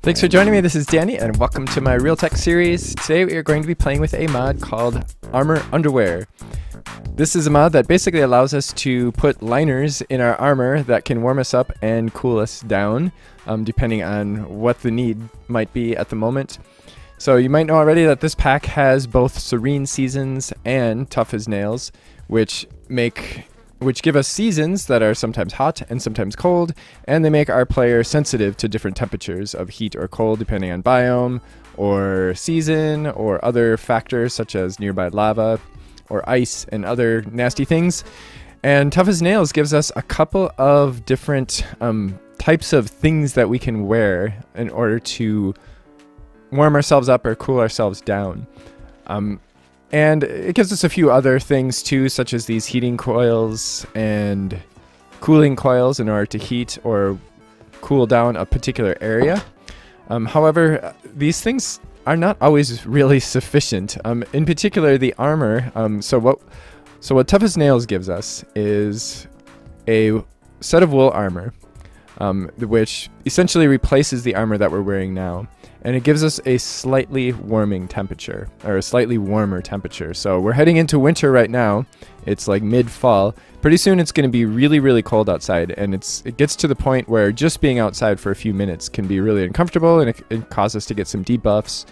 Thanks for joining me. This is Danny, and welcome to my Real Tech series. Today we are going to be playing with a mod called Armor Underwear. This is a mod that basically allows us to put liners in our armor that can warm us up and cool us down, depending on what the need might be at the moment. So you might know already that this pack has both Serene Seasons and Tough as Nails, which give us seasons that are sometimes hot and sometimes cold, and they make our player sensitive to different temperatures of heat or cold depending on biome or season or other factors such as nearby lava or ice and other nasty things. And Tough as Nails gives us a couple of different types of things that we can wear in order to warm ourselves up or cool ourselves down. And it gives us a few other things too, such as these heating coils and cooling coils in order to heat or cool down a particular area. However, these things are not always really sufficient. In particular, the armor. So what Tough as Nails gives us is a set of wool armor, which essentially replaces the armor that we're wearing now. And it gives us a slightly warming temperature, or a slightly warmer temperature. So we're heading into winter right now. It's like mid-fall. Pretty soon it's going to be really, really cold outside, and it gets to the point where just being outside for a few minutes can be really uncomfortable, and it causes us to get some debuffs,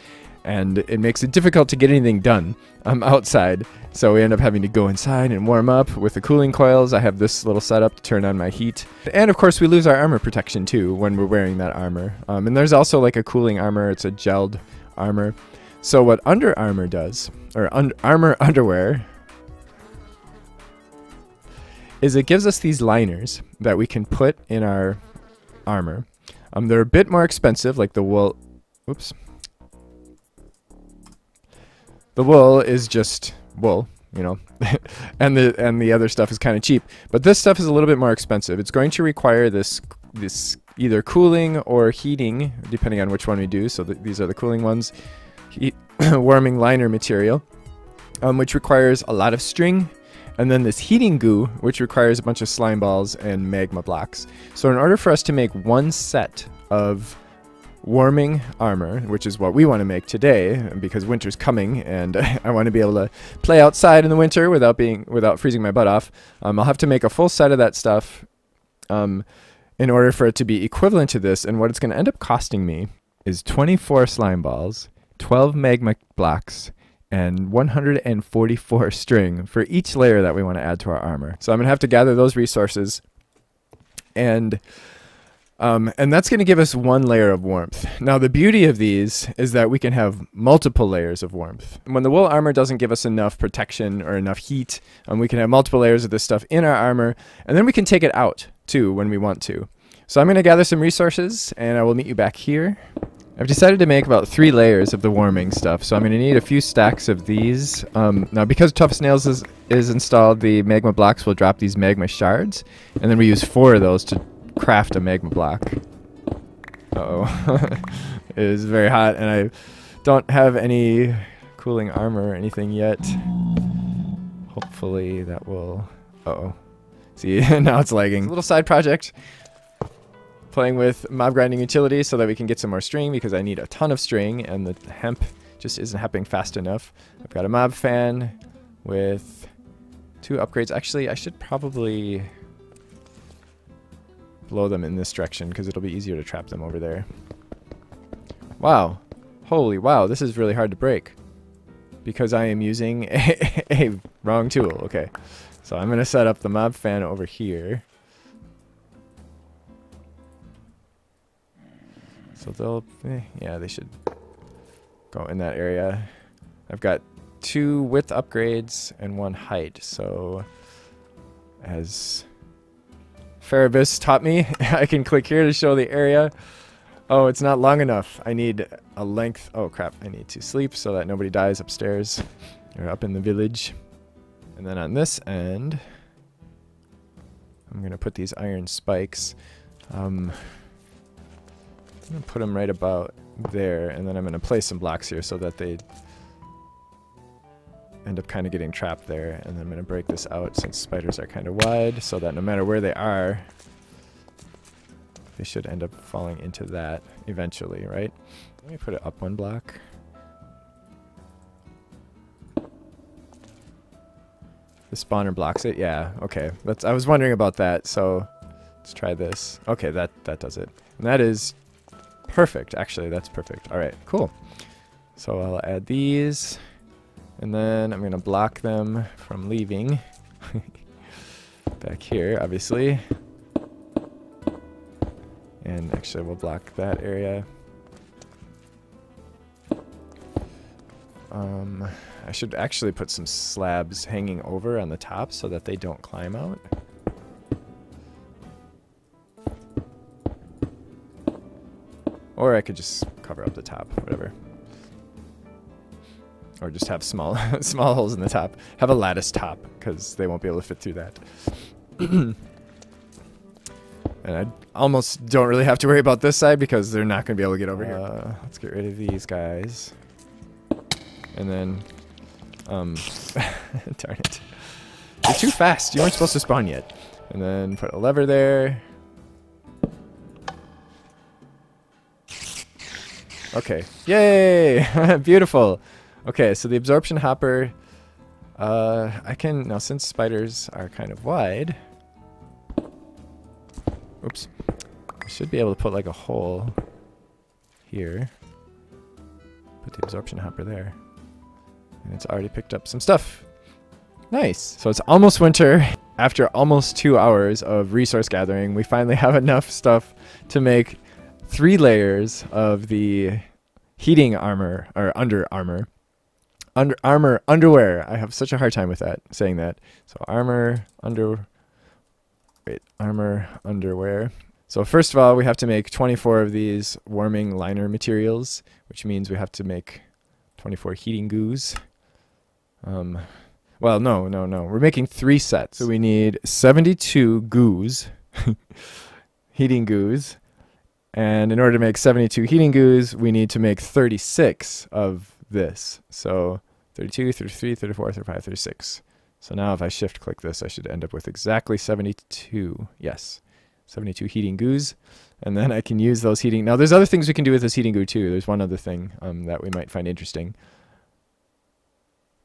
and it makes it difficult to get anything done outside. So we end up having to go inside and warm up with the cooling coils. I have this little setup to turn on my heat. And of course we lose our armor protection too when we're wearing that armor. And there's also like a cooling armor. It's a gelled armor. So what Under Armor does, or Armor Underwear, is it gives us these liners that we can put in our armor. They're a bit more expensive, like the wool. Oops. The wool is just wool, you know, and the other stuff is kind of cheap. But this stuff is a little bit more expensive. It's going to require this either cooling or heating, depending on which one we do. So these are the cooling ones. Warming liner material, which requires a lot of string. And then this heating goo, which requires a bunch of slime balls and magma blocks. So in order for us to make one set of warming armor, which is what we want to make today because winter's coming and I want to be able to play outside in the winter without freezing my butt off, I'll have to make a full set of that stuff in order for it to be equivalent to this. And what it's going to end up costing me is 24 slime balls, 12 magma blocks, and 144 string for each layer that we want to add to our armor. So I'm going to have to gather those resources, and that's going to give us one layer of warmth. Now, the beauty of these is that we can have multiple layers of warmth. When the wool armor doesn't give us enough protection or enough heat, we can have multiple layers of this stuff in our armor, and then we can take it out, too, when we want to. So I'm going to gather some resources, and I will meet you back here. I've decided to make about 3 layers of the warming stuff, so I'm going to need a few stacks of these. Now, because Tough as Nails is installed, the magma blocks will drop these magma shards, and then we use 4 of those to craft a magma block. Uh-oh. It is very hot, and I don't have any cooling armor or anything yet. Hopefully that will... Uh-oh. See, now it's lagging. A little side project. Playing with mob grinding utility so that we can get some more string, because I need a ton of string, and the hemp just isn't happening fast enough. I've got a mob fan with 2 upgrades. Actually, I should probably blow them in this direction because it'll be easier to trap them over there. Wow. Holy wow, this is really hard to break because I am using a wrong tool. Okay, so I'm going to set up the mob fan over here. So they'll, yeah, they should go in that area. I've got 2 width upgrades and 1 height. So as Farabis taught me, I can click here to show the area. Oh, it's not long enough. I need a length. Oh crap, I need to sleep so that nobody dies upstairs or up in the village. And then on this end, I'm going to put these iron spikes. I'm going to put them right about there, and then I'm going to place some blocks here so that they end up kind of getting trapped there. And then I'm going to break this out since spiders are kind of wide so that no matter where they are, they should end up falling into that eventually, right? Let me put it up one block. The spawner blocks it. Yeah, okay. I was wondering about that, so let's try this. Okay, that does it. And that is perfect. Actually, that's perfect. All right, cool. So I'll add these, and then I'm going to block them from leaving. Back here, obviously. And actually, we'll block that area. I should actually put some slabs hanging over on the top so that they don't climb out. Or I could just cover up the top, whatever. Or just have small small holes in the top. Have a lattice top, because they won't be able to fit through that. And I almost don't really have to worry about this side because they're not going to be able to get over here. Let's get rid of these guys. And then, darn it. You're too fast. You weren't supposed to spawn yet. And then put a lever there. Okay. Yay! Beautiful. Okay, so the absorption hopper, I can, now since spiders are kind of wide, oops, I should be able to put like a hole here. Put the absorption hopper there. And it's already picked up some stuff. Nice. So it's almost winter. After almost 2 hours of resource gathering, we finally have enough stuff to make 3 layers of the heating armor, or under armor. Underwear. I have such a hard time with that, saying that. So armor underwear. So first of all, we have to make 24 of these warming liner materials, which means we have to make 24 heating goos. Well, no. We're making 3 sets. So we need 72 goos, heating goos. And in order to make 72 heating goos, we need to make 36 of this. So 32, 33, 34, 35, 36. So now if I shift click this, I should end up with exactly 72. Yes, 72 heating goos. And then I can use those heating. Now there's other things we can do with this heating goo too. There's one other thing that we might find interesting.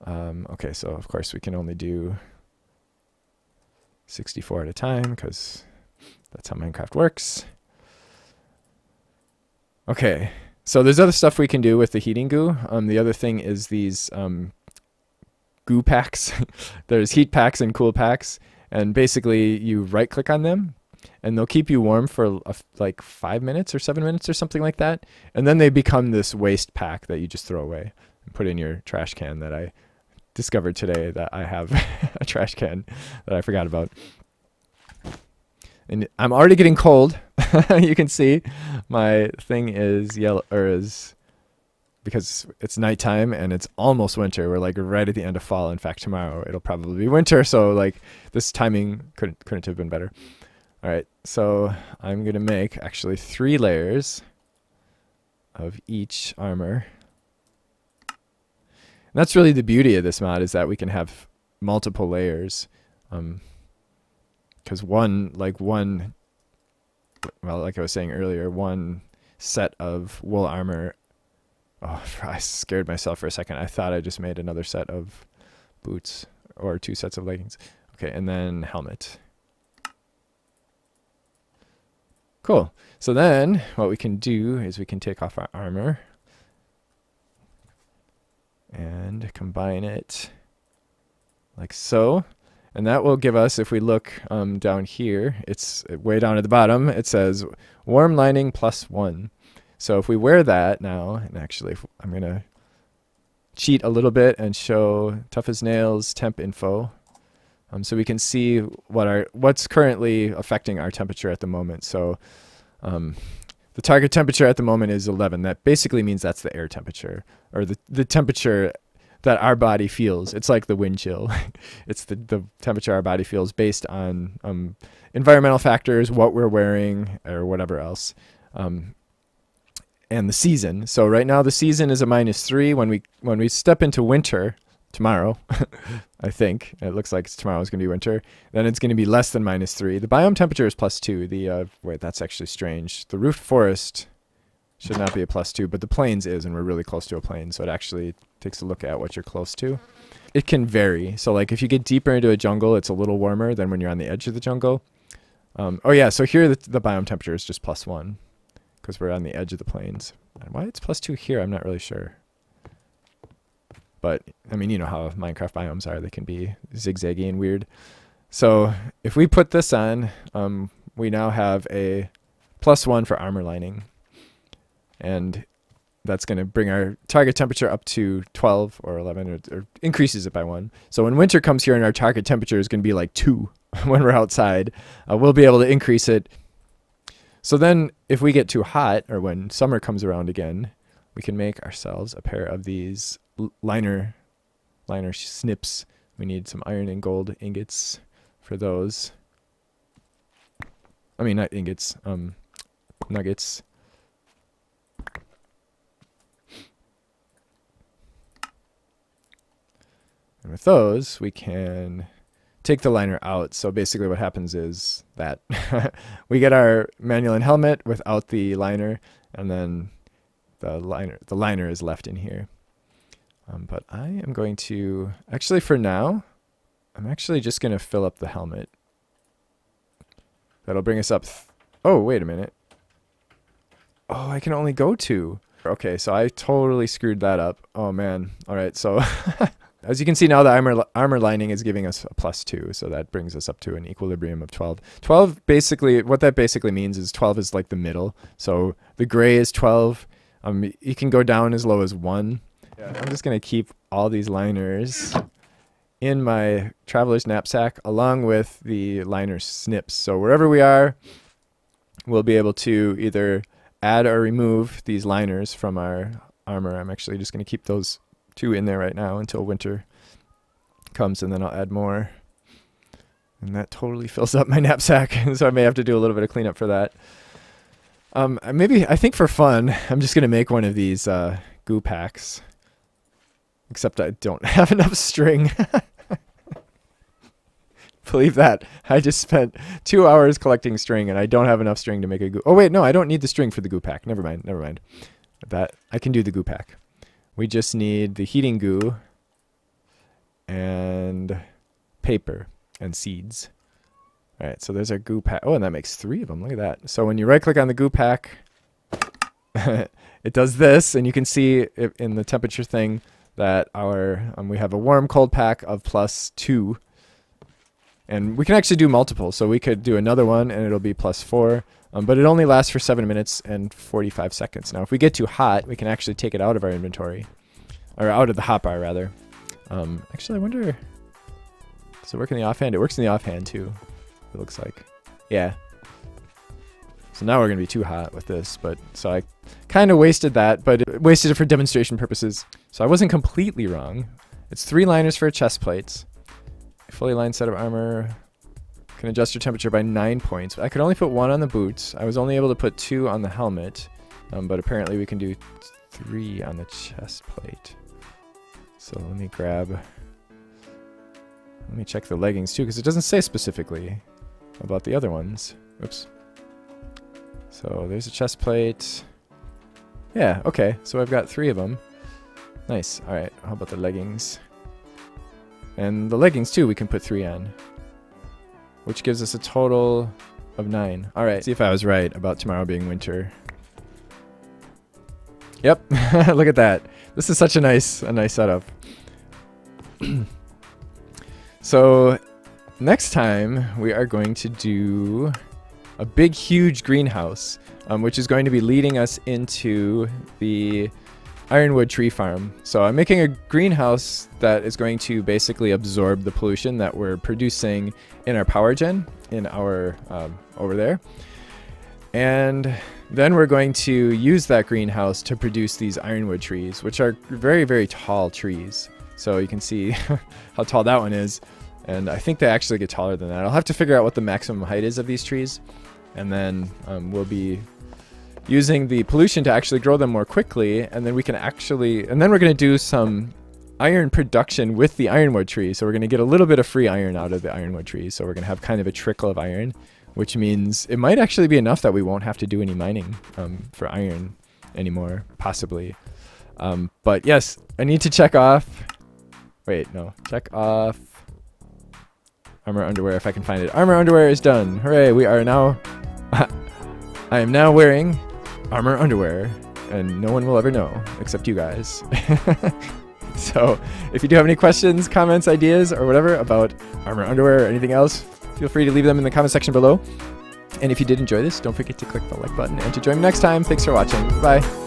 Okay, so of course we can only do 64 at a time because that's how Minecraft works. Okay, so there's other stuff we can do with the heating goo. The other thing is these goo packs. There's heat packs and cool packs, and basically you right click on them and they'll keep you warm for like 5 minutes or 7 minutes or something like that, and then they become this waste pack that you just throw away and put in your trash can. That I discovered today that I have a trash can that I forgot about. And I'm already getting cold. You can see my thing is yellow, or is, because it's nighttime and it's almost winter. We're like right at the end of fall. In fact, tomorrow it'll probably be winter. So like this timing couldn't have been better. All right, so I'm gonna make actually 3 layers of each armor. And that's really the beauty of this mod, is that we can have multiple layers. Because like I was saying earlier, one set of wool armor. Oh, I scared myself for a second. I thought I just made another set of boots, or 2 sets of leggings. Okay, and then helmet. Cool. So then what we can do is we can take off our armor and combine it like so. And that will give us, if we look down here, it's way down at the bottom, it says warm lining +1. So if we wear that now, and actually I'm going to cheat a little bit and show tough as nails temp info. So we can see what's currently affecting our temperature at the moment. So the target temperature at the moment is 11. That basically means that's the air temperature, or the temperature that our body feels. It's like the wind chill. It's the temperature our body feels based on environmental factors, what we're wearing, or whatever else, and the season. So right now the season is a -3. When we step into winter, tomorrow. I think it looks like tomorrow's going to be winter. Then it's going to be less than -3. The biome temperature is +2. The wait, that's actually strange. The roofed forest should not be a +2, but the plains is, and we're really close to a plain, so it actually takes a look at what you're close to. It can vary. So like if you get deeper into a jungle, it's a little warmer than when you're on the edge of the jungle. Oh yeah, so here the biome temperature is just +1 because we're on the edge of the plains. And why it's +2 here, I'm not really sure. But, I mean, you know how Minecraft biomes are. They can be zigzaggy and weird. So, if we put this on, we now have a +1 for armor lining. And that's going to bring our target temperature up to 12 or 11, or increases it by 1. So, when winter comes here and our target temperature is going to be like 2 when we're outside, we'll be able to increase it. So then, if we get too hot, or when summer comes around again, we can make ourselves a pair of these liner snips. We need some iron and gold ingots for those. I mean, not ingots, nuggets. And with those, we can take the liner out. So basically what happens is that we get our manual and helmet without the liner, and then the liner is left in here. But I am going to, actually for now, I'm actually just going to fill up the helmet. That'll bring us up. Oh, wait a minute. Oh, I can only go 2. Okay, so I totally screwed that up. Oh man. All right, so as you can see now, the armor lining is giving us a +2, so that brings us up to an equilibrium of 12. 12 basically, what that basically means is 12 is like the middle. So the gray is 12. You can go down as low as 1. Yeah, I'm just going to keep all these liners in my traveler's knapsack along with the liner snips. So wherever we are, we'll be able to either add or remove these liners from our armor. I'm actually just going to keep those 2 in there right now until winter comes, and then I'll add more. And that totally fills up my knapsack, so I may have to do a little bit of cleanup for that. I think for fun, I'm just going to make one of these goo packs. Except I don't have enough string. Believe that. I just spent 2 hours collecting string, and I don't have enough string to make a goo. Oh, wait, no, I don't need the string for the goo pack. Never mind, never mind. That I can do the goo pack. We just need the heating goo and paper and seeds. All right, so there's our goo pack. Oh, and that makes 3 of them. Look at that. So when you right-click on the goo pack, it does this, and you can see in the temperature thing that our we have a warm cold pack of +2, and we can actually do multiple. So we could do another one, and it'll be +4. But it only lasts for 7 minutes and 45 seconds. Now, if we get too hot, we can actually take it out of our inventory, or out of the hotbar rather. Actually, I wonder. Does it work in the offhand? It works in the offhand too. It looks like. Yeah. So now we're gonna be too hot with this, but so I kind of wasted that, but wasted it for demonstration purposes. So I wasn't completely wrong. It's 3 liners for chest plates. A fully lined set of armor can adjust your temperature by 9 points. I could only put 1 on the boots. I was only able to put 2 on the helmet, but apparently we can do 3 on the chest plate. So let me check the leggings too, because it doesn't say specifically about the other ones. Oops. So there's a chest plate. Yeah, okay. So I've got 3 of them. Nice. All right. How about the leggings? And the leggings too, we can put 3 on, which gives us a total of 9. All right. See if I was right about tomorrow being winter. Yep. Look at that. This is such a nice setup. So next time we are going to do a big, huge greenhouse, which is going to be leading us into the ironwood tree farm. So I'm making a greenhouse that is going to basically absorb the pollution that we're producing in our power gen, in our over there. And then we're going to use that greenhouse to produce these ironwood trees, which are very, very tall trees. So you can see how tall that one is. And I think they actually get taller than that. I'll have to figure out what the maximum height is of these trees. And then we'll be using the pollution to actually grow them more quickly. And then we can actually, and then we're going to do some iron production with the ironwood tree. So we're going to get a little bit of free iron out of the ironwood tree. So we're going to have kind of a trickle of iron, which means it might actually be enough that we won't have to do any mining for iron anymore, possibly. But yes, I need to check off. Wait, no. Check off armor underwear if I can find it. Armor underwear is done. Hooray, we are now... I am now wearing armor underwear, and no one will ever know except you guys. So if you do have any questions, comments, ideas, or whatever about armor underwear or anything else, feel free to leave them in the comment section below. And if you did enjoy this, don't forget to click the like button and to join me next time. Thanks for watching. Bye.